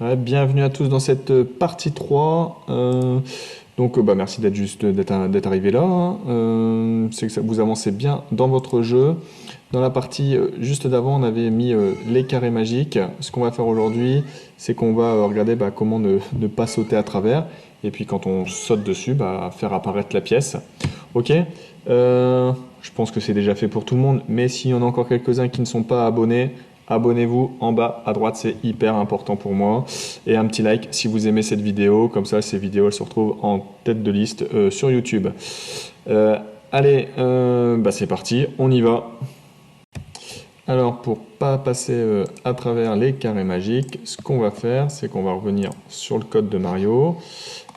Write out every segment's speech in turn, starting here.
Ouais, bienvenue à tous dans cette partie 3. Merci d'être arrivé là, hein. C'est que vous avancez bien dans votre jeu. Dans la partie juste d'avant, on avait mis les carrés magiques. Ce qu'on va faire aujourd'hui, c'est qu'on va regarder comment ne pas sauter à travers. Et puis quand on saute dessus, faire apparaître la pièce. Ok. Je pense que c'est déjà fait pour tout le monde, mais s'il y en a encore quelques-uns qui ne sont pas abonnés, abonnez-vous en bas à droite, c'est hyper important pour moi. Et un petit like si vous aimez cette vidéo, comme ça ces vidéos elles se retrouvent en tête de liste sur YouTube. C'est parti, on y va. Alors pour pas passer à travers les carrés magiques, ce qu'on va faire, c'est qu'on va revenir sur le code de Mario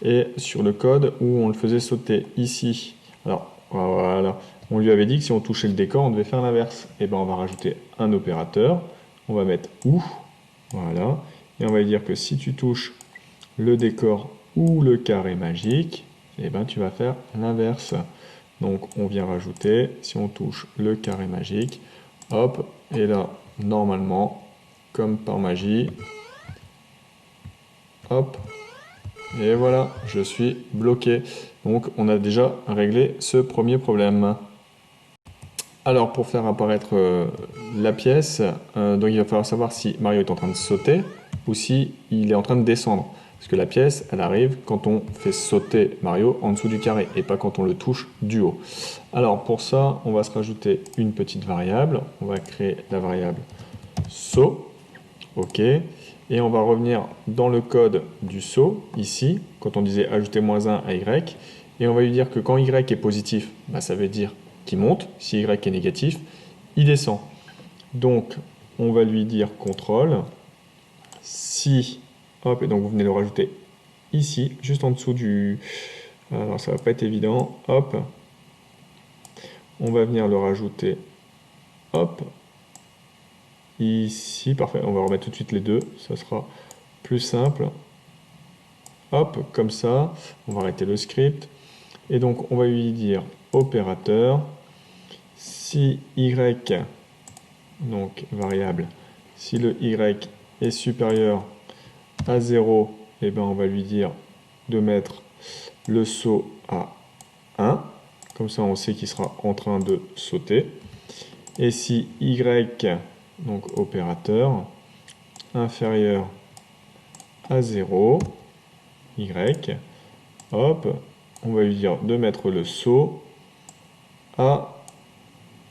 et sur le code où on le faisait sauter ici. Alors voilà, on lui avait dit que si on touchait le décor, on devait faire l'inverse. Et on va rajouter un opérateur. On va mettre ou, voilà, et on va lui dire que si tu touches le décor ou le carré magique, tu vas faire l'inverse. Donc on vient rajouter, si on touche le carré magique, hop, et là, normalement, comme par magie, hop, et voilà, je suis bloqué. Donc on a déjà réglé ce premier problème. Alors pour faire apparaître la pièce, donc il va falloir savoir si Mario est en train de sauter ou si il est en train de descendre. Parce que la pièce, elle arrive quand on fait sauter Mario en dessous du carré et pas quand on le touche du haut. Alors pour ça, on va se rajouter une petite variable. On va créer la variable saut. OK. Et on va revenir dans le code du saut, ici, quand on disait ajouter -1 à Y. Et on va lui dire que quand Y est positif, ça veut dire qu'il monte. Si Y est négatif, il descend. Donc, on va lui dire contrôle. Si, hop, et donc vous venez le rajouter ici, juste en dessous du... Alors ça va pas être évident, hop. On va venir le rajouter, hop, ici, parfait. On va remettre tout de suite les deux, ça sera plus simple. Hop, comme ça, on va arrêter le script. Et donc, on va lui dire opérateur, si y, donc variable, si le y est supérieur à 0, on va lui dire de mettre le saut à 1. Comme ça, on sait qu'il sera en train de sauter. Et si y, donc opérateur, inférieur à 0, y, hop, on va lui dire de mettre le saut à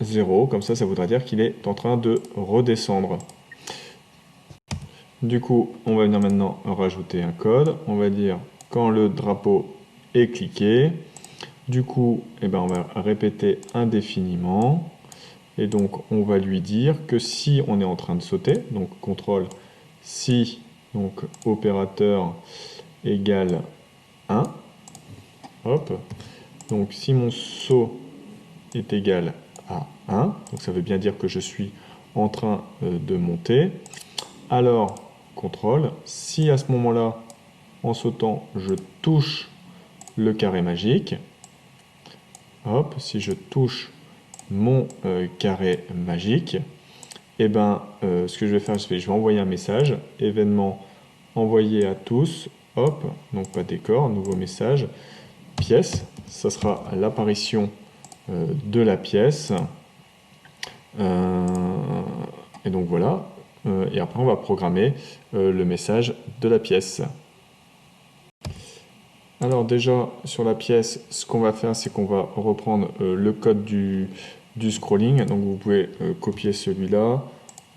0, comme ça voudra dire qu'il est en train de redescendre. Du coup, on va venir maintenant rajouter un code, on va dire quand le drapeau est cliqué, du coup, on va répéter indéfiniment, et donc on va lui dire que si on est en train de sauter, donc contrôle si, donc opérateur égale 1, hop, donc si mon saut est égal à 1, donc ça veut bien dire que je suis en train de monter, alors contrôle, si à ce moment-là, en sautant, je touche le carré magique, hop, si je touche mon carré magique, ce que je vais faire, je vais envoyer un message, événement envoyé à tous, hop, donc pas décor, nouveau message, pièce, ça sera l'apparition de la pièce, et donc voilà, et après on va programmer le message de la pièce. Alors déjà sur la pièce, ce qu'on va faire, c'est qu'on va reprendre le code du scrolling. Donc vous pouvez copier celui-là.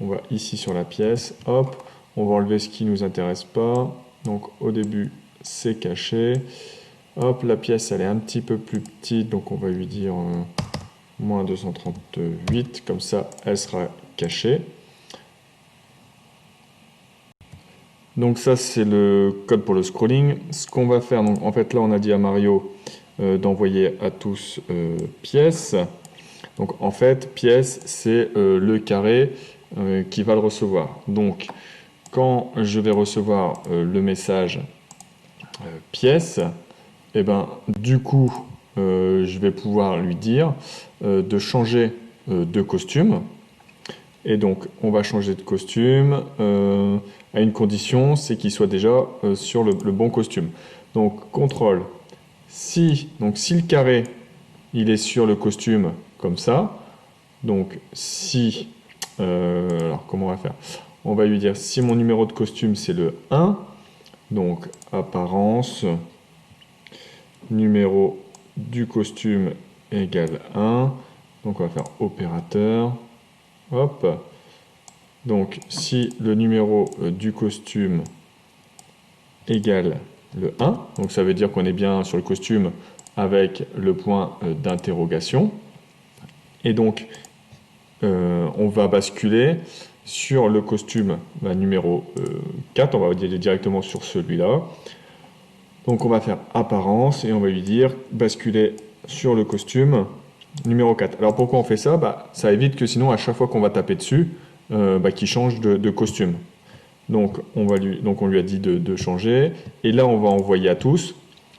On va ici sur la pièce, hop, on va enlever ce qui ne nous intéresse pas. Donc au début, c'est caché. Hop, la pièce, elle est un petit peu plus petite, donc on va lui dire moins 238, comme ça, elle sera cachée. Donc ça, c'est le code pour le scrolling. Ce qu'on va faire, donc en fait là, on a dit à Mario d'envoyer à tous pièce. Donc en fait, pièce, c'est le carré qui va le recevoir. Donc quand je vais recevoir le message pièce, du coup, je vais pouvoir lui dire de changer de costume. Et donc, on va changer de costume à une condition, c'est qu'il soit déjà sur le bon costume. Donc, contrôle. Donc, si le carré, il est sur le costume comme ça, donc si... alors, comment on va faire? On va lui dire, si mon numéro de costume, c'est le 1, donc apparence, numéro du costume égale 1. Donc, on va faire opérateur. Hop. Donc, si le numéro du costume égale le 1, donc ça veut dire qu'on est bien sur le costume avec le point d'interrogation. Et donc, on va basculer sur le costume numéro 4, on va aller directement sur celui-là. Donc, on va faire apparence et on va lui dire basculer sur le costume numéro 4. Alors, pourquoi on fait ça? Ça évite que sinon, à chaque fois qu'on va taper dessus, qu'il change de costume. Donc on lui a dit de changer. Et là, on va envoyer à tous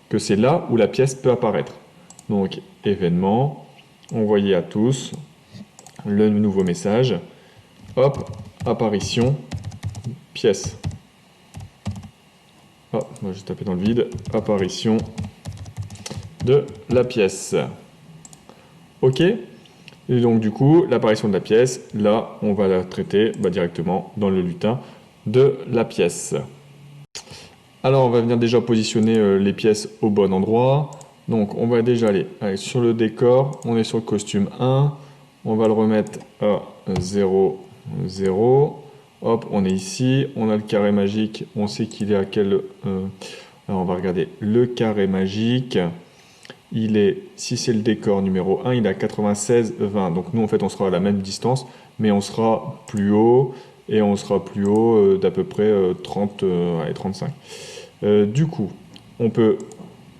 que c'est là où la pièce peut apparaître. Donc événement, envoyer à tous le nouveau message. Hop, apparition, pièce. Hop, moi j'ai tapé dans le vide. Apparition de la pièce. OK. Et donc du coup, l'apparition de la pièce, là, on va la traiter directement dans le lutin de la pièce. Alors, on va venir déjà positionner les pièces au bon endroit. Donc, on va déjà aller sur le décor. On est sur le costume 1. On va le remettre à 0, 0. Hop, on est ici. On a le carré magique. On sait qu'il est à quel... alors, on va regarder le carré magique. Il est, si c'est le décor numéro 1, il est à 96, 20. Donc, nous, en fait, on sera à la même distance, mais on sera plus haut. Et on sera plus haut d'à peu près 30 et 35. Du coup, on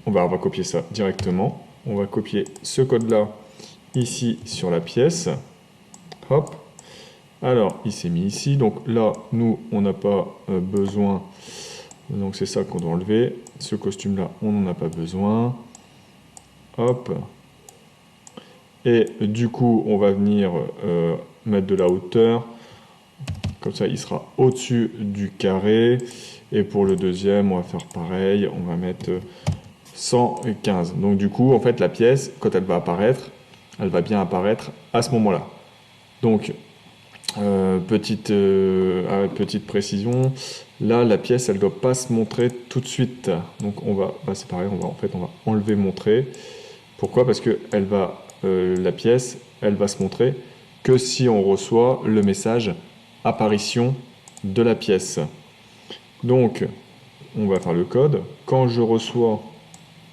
va copier ça directement. On va copier ce code-là ici sur la pièce. Hop. Alors, il s'est mis ici. Donc là, nous, on n'a pas besoin. Donc c'est ça qu'on doit enlever. Ce costume-là, on n'en a pas besoin. Hop. Et du coup, on va venir mettre de la hauteur. Comme ça, il sera au-dessus du carré. Et pour le deuxième, on va faire pareil. On va mettre 115. Donc du coup, en fait, la pièce, quand elle va apparaître, elle va bien apparaître à ce moment-là. Donc, petite précision, là, la pièce, elle ne doit pas se montrer tout de suite. Donc c'est pareil, on va enlever montrer. Pourquoi? Parce que la pièce, elle va se montrer que si on reçoit le message apparition de la pièce. Donc, on va faire le code. Quand je reçois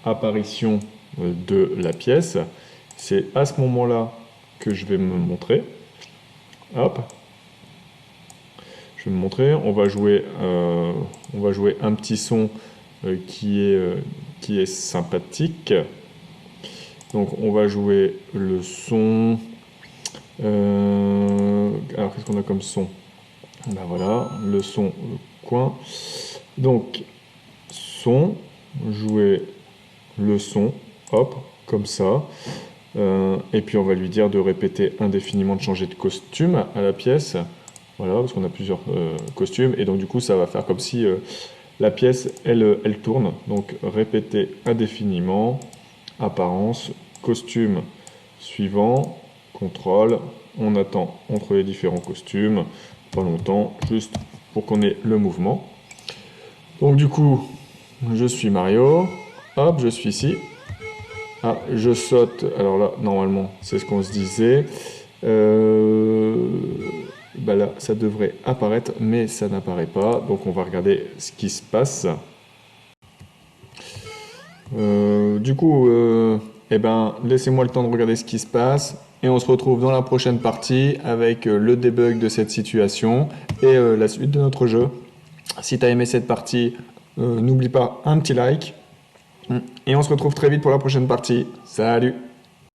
apparition de la pièce, c'est à ce moment-là que je vais me montrer. Hop. Je vais me montrer. On va jouer un petit son qui est sympathique. Donc, on va jouer le son. Alors, qu'est-ce qu'on a comme son? Voilà, le son coin. Donc, son, jouer le son, hop, comme ça. Et puis, on va lui dire de répéter indéfiniment, de changer de costume à la pièce. Voilà, parce qu'on a plusieurs costumes. Et donc, du coup, ça va faire comme si la pièce, elle tourne. Donc, répéter indéfiniment, apparence, costume suivant, contrôle. On attend entre les différents costumes. Pas longtemps, juste pour qu'on ait le mouvement. Donc du coup, je suis Mario, hop, je suis ici. Ah, je saute, alors là, normalement, c'est ce qu'on se disait. Là, ça devrait apparaître, mais ça n'apparaît pas. Donc on va regarder ce qui se passe. Du coup, laissez-moi le temps de regarder ce qui se passe. Et on se retrouve dans la prochaine partie avec le debug de cette situation et la suite de notre jeu. Si tu as aimé cette partie, n'oublie pas un petit like. Et on se retrouve très vite pour la prochaine partie. Salut!